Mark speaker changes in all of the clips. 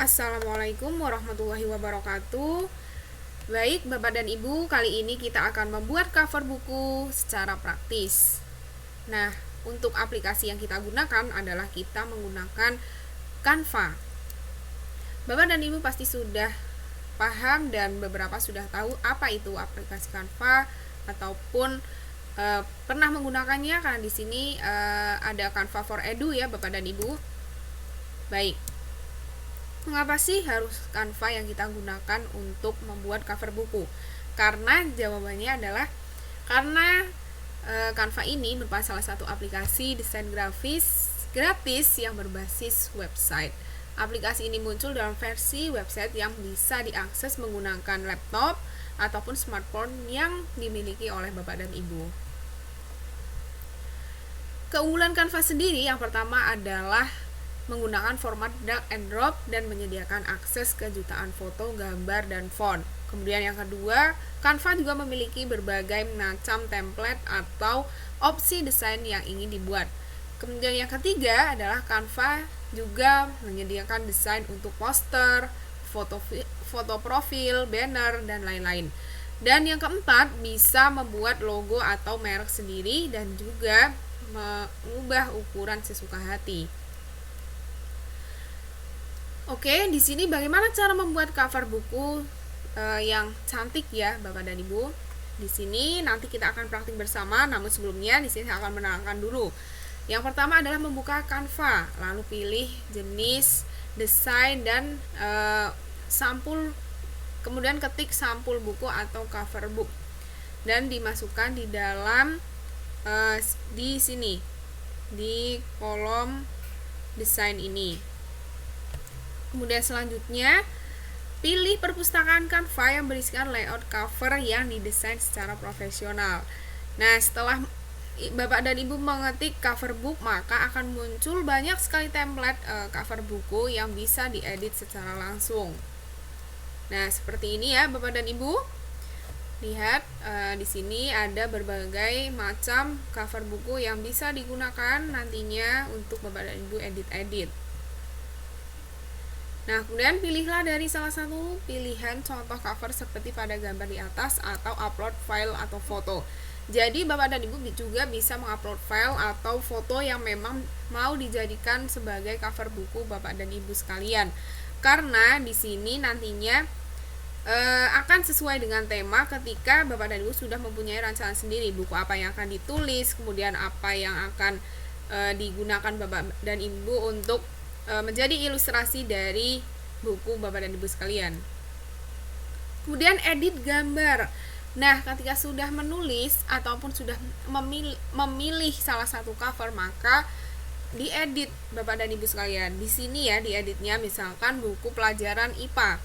Speaker 1: Assalamualaikum warahmatullahi wabarakatuh. Baik, Bapak dan Ibu, kali ini kita akan membuat cover buku secara praktis. Nah, untuk aplikasi yang kita gunakan adalah kita menggunakan Canva. Bapak dan Ibu pasti sudah paham dan beberapa sudah tahu apa itu aplikasi Canva ataupun pernah menggunakannya, karena di sini ada Canva for Edu ya Bapak dan Ibu. Baik. Mengapa sih harus Canva yang kita gunakan untuk membuat cover buku? Karena jawabannya adalah karena Canva ini merupakan salah satu aplikasi desain grafis gratis yang berbasis website. Aplikasi ini muncul dalam versi website yang bisa diakses menggunakan laptop ataupun smartphone yang dimiliki oleh Bapak dan Ibu. Keunggulan Canva sendiri yang pertama adalah menggunakan format drag and drop dan menyediakan akses ke jutaan foto, gambar, dan font. Kemudian yang kedua, Canva juga memiliki berbagai macam template atau opsi desain yang ingin dibuat. Kemudian yang ketiga adalah Canva juga menyediakan desain untuk poster, foto profil, banner, dan lain-lain. Dan yang keempat, bisa membuat logo atau merek sendiri dan juga mengubah ukuran sesuka hati. Oke, di sini bagaimana cara membuat cover buku yang cantik ya, Bapak dan Ibu. Di sini nanti kita akan praktik bersama, namun sebelumnya di sini saya akan menerangkan dulu. Yang pertama adalah membuka Canva, lalu pilih jenis, desain, dan sampul, kemudian ketik sampul buku atau cover book dan dimasukkan di dalam di sini di kolom desain ini. Kemudian selanjutnya pilih perpustakaan Canva yang berisikan layout cover yang didesain secara profesional. Nah, setelah Bapak dan Ibu mengetik cover book, maka akan muncul banyak sekali template cover buku yang bisa diedit secara langsung. Nah, seperti ini ya Bapak dan Ibu. Lihat di sini ada berbagai macam cover buku yang bisa digunakan nantinya untuk Bapak dan Ibu edit-edit. Nah, kemudian pilihlah dari salah satu pilihan contoh cover seperti pada gambar di atas atau upload file atau foto. Jadi Bapak dan Ibu juga bisa mengupload file atau foto yang memang mau dijadikan sebagai cover buku Bapak dan Ibu sekalian. Karena di sini nantinya akan sesuai dengan tema ketika Bapak dan Ibu sudah mempunyai rancangan sendiri, buku apa yang akan ditulis, kemudian apa yang akan digunakan Bapak dan Ibu untuk menjadi ilustrasi dari buku Bapak dan Ibu sekalian. Kemudian edit gambar. Nah, ketika sudah menulis ataupun sudah memilih salah satu cover, maka diedit Bapak dan Ibu sekalian. Di sini ya dieditnya, misalkan buku pelajaran IPA,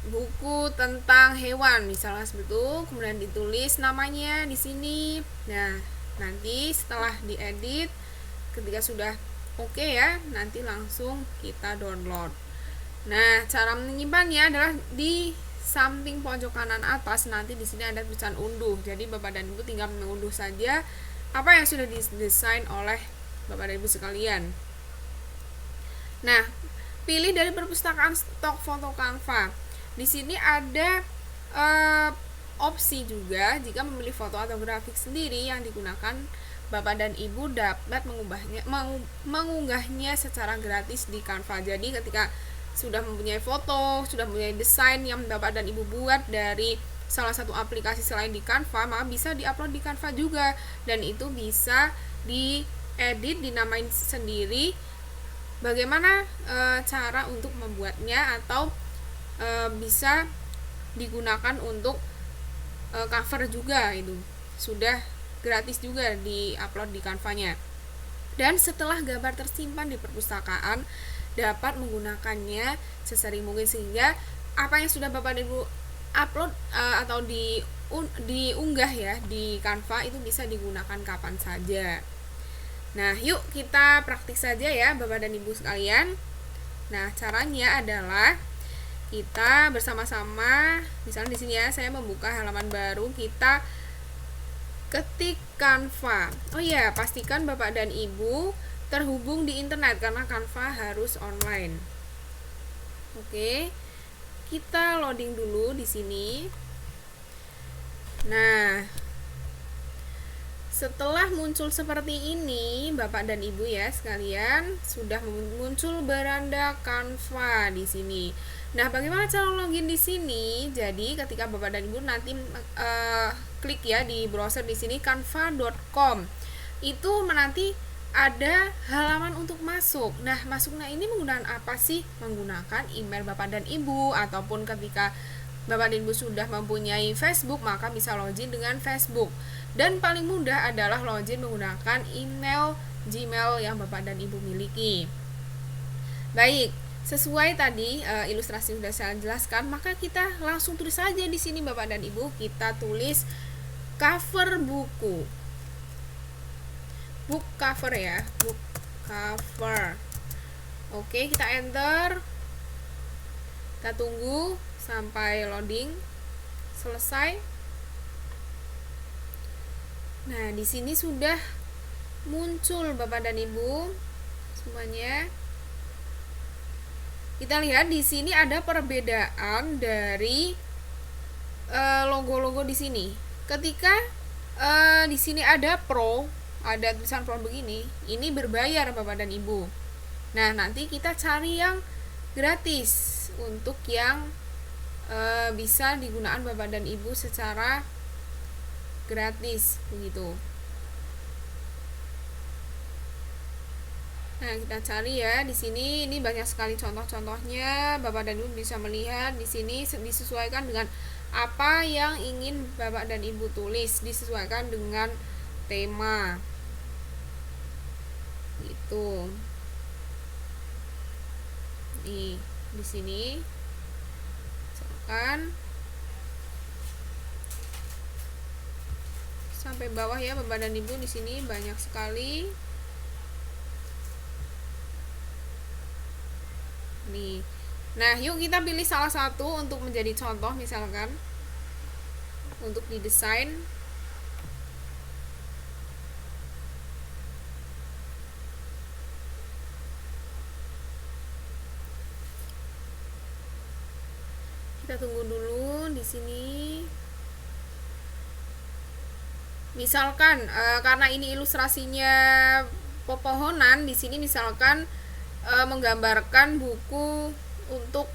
Speaker 1: buku tentang hewan misalnya seperti itu, kemudian ditulis namanya di sini. Nah, nanti setelah diedit, ketika sudah oke ya, nanti langsung kita download. Nah, cara menyimpannya adalah di samping pojok kanan atas, nanti di sini ada tulisan unduh. Jadi Bapak dan Ibu tinggal mengunduh saja apa yang sudah didesain oleh Bapak dan Ibu sekalian. Nah, pilih dari perpustakaan stok foto Canva. Di sini ada opsi juga jika memilih foto atau grafik sendiri yang digunakan, Bapak dan Ibu dapat mengunggahnya secara gratis di Canva. Jadi ketika sudah mempunyai foto, sudah mempunyai desain yang Bapak dan Ibu buat dari salah satu aplikasi selain di Canva, maka bisa diupload di Canva juga, dan itu bisa diedit, dinamain sendiri bagaimana cara untuk membuatnya, atau bisa digunakan untuk cover juga. Itu sudah gratis juga di-upload di Canva-nya. Dan setelah gambar tersimpan di perpustakaan, dapat menggunakannya sesering mungkin sehingga apa yang sudah Bapak dan Ibu upload atau diunggah ya di Canva itu bisa digunakan kapan saja. Nah, yuk kita praktik saja ya Bapak dan Ibu sekalian. Nah, caranya adalah kita bersama-sama, misalnya di sini ya, saya membuka halaman baru, kita ketik Canva. Oh ya, pastikan Bapak dan Ibu terhubung di internet karena Canva harus online. Oke, kita loading dulu di sini. Nah, setelah muncul seperti ini, Bapak dan Ibu ya sekalian, sudah muncul beranda Canva di sini. Nah, bagaimana cara login di sini? Jadi, ketika Bapak dan Ibu nanti klik ya di browser di sini canva.com, itu nanti ada halaman untuk masuk. Nah, masuknya ini menggunakan apa sih? Menggunakan email Bapak dan Ibu, ataupun ketika Bapak dan Ibu sudah mempunyai Facebook, maka bisa login dengan Facebook. Dan paling mudah adalah login menggunakan email Gmail yang Bapak dan Ibu miliki. Baik, sesuai tadi ilustrasi sudah saya jelaskan, maka kita langsung tulis saja di sini Bapak dan Ibu. Kita tulis cover buku. Book cover ya, book cover. Oke, kita enter. Kita tunggu sampai loading selesai. Nah, di sini sudah muncul Bapak dan Ibu semuanya. Kita lihat di sini ada perbedaan dari logo-logo di sini. Ketika di sini ada Pro, ada tulisan Pro begini, ini berbayar Bapak dan Ibu. Nah, nanti kita cari yang gratis untuk yang bisa digunakan Bapak dan Ibu secara gratis begitu. Nah, kita cari ya di sini. Ini banyak sekali contoh-contohnya. Bapak dan Ibu bisa melihat di sini disesuaikan dengan apa yang ingin Bapak dan Ibu tulis, disesuaikan dengan tema. Gitu. Nih, di sini misalkan sampai bawah ya Bapak dan Ibu, di sini banyak sekali. Nih. Nah, yuk kita pilih salah satu untuk menjadi contoh, misalkan untuk didesain. Kita tunggu dulu di sini. Misalkan karena ini ilustrasinya pepohonan, di sini misalkan menggambarkan buku untuk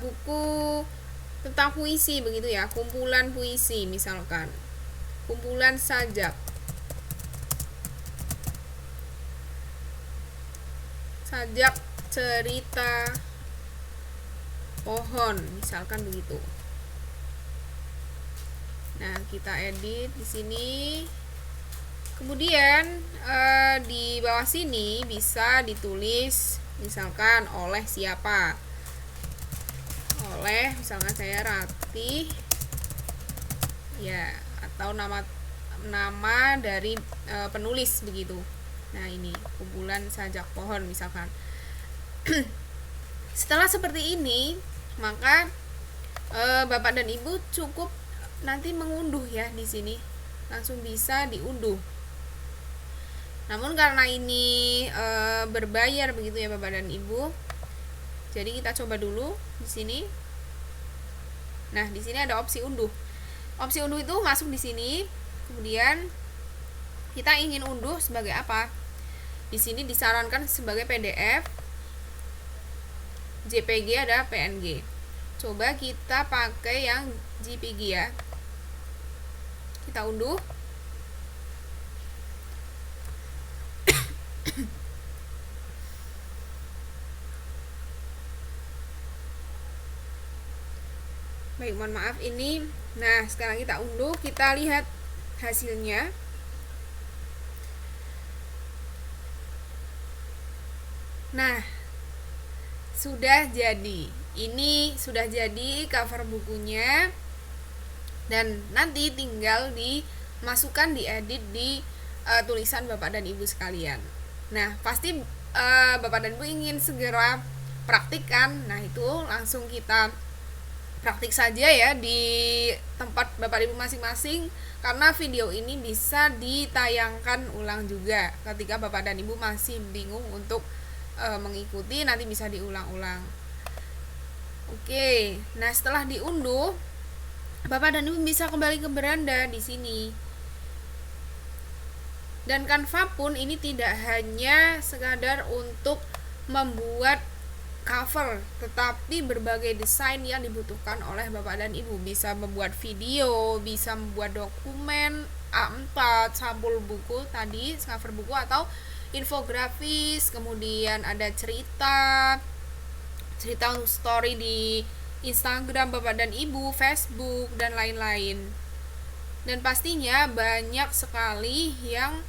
Speaker 1: buku tentang puisi begitu ya, kumpulan puisi misalkan, kumpulan sajak cerita pohon misalkan begitu. Nah, kita edit di sini. Kemudian di bawah sini bisa ditulis misalkan oleh siapa. Oleh misalkan saya Ratih ya, atau nama dari penulis begitu. Nah, ini kumpulan sajak pohon misalkan. Setelah seperti ini, maka Bapak dan Ibu cukup nanti mengunduh ya di sini, langsung bisa diunduh. Namun karena ini berbayar begitu ya Bapak dan Ibu, jadi kita coba dulu di sini. Nah, di sini ada opsi unduh. Opsi unduh itu masuk di sini. Kemudian kita ingin unduh sebagai apa? Di sini disarankan sebagai PDF, JPG, ada PNG. Coba kita pakai yang JPG ya. Kita unduh. Baik, mohon maaf ini. Nah, sekarang kita unduh, kita lihat hasilnya. Nah, sudah jadi. Ini sudah jadi cover bukunya. Dan nanti tinggal dimasukkan, diedit di tulisan Bapak dan Ibu sekalian. Nah, pasti Bapak dan Ibu ingin segera praktikkan. Nah, itu langsung kita praktik saja ya di tempat Bapak Ibu masing-masing, karena video ini bisa ditayangkan ulang juga ketika Bapak dan Ibu masih bingung untuk mengikuti, nanti bisa diulang-ulang. Oke, nah setelah diunduh, Bapak dan Ibu bisa kembali ke beranda di sini. Dan Canva pun ini tidak hanya sekadar untuk membuat cover, tetapi berbagai desain yang dibutuhkan oleh Bapak dan Ibu. Bisa membuat video, bisa membuat dokumen A4, sampul buku tadi, cover buku atau infografis, kemudian ada cerita untuk story di Instagram Bapak dan Ibu, Facebook, dan lain-lain. Dan pastinya banyak sekali yang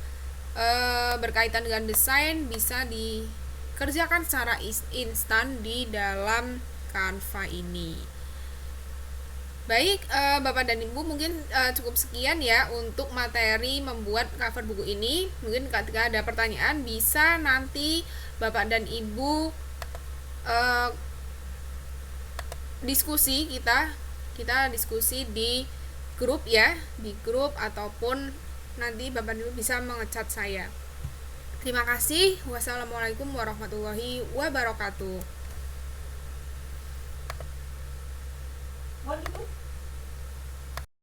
Speaker 1: berkaitan dengan desain bisa dikerjakan secara instan di dalam Canva ini. Baik, Bapak dan Ibu, mungkin cukup sekian ya untuk materi membuat cover buku ini. Mungkin ketika ada pertanyaan bisa nanti Bapak dan Ibu diskusi, kita diskusi di grup ya, di grup ataupun nanti Bapak Ibu bisa mengecat saya. Terima kasih. Wassalamualaikum warahmatullahi wabarakatuh.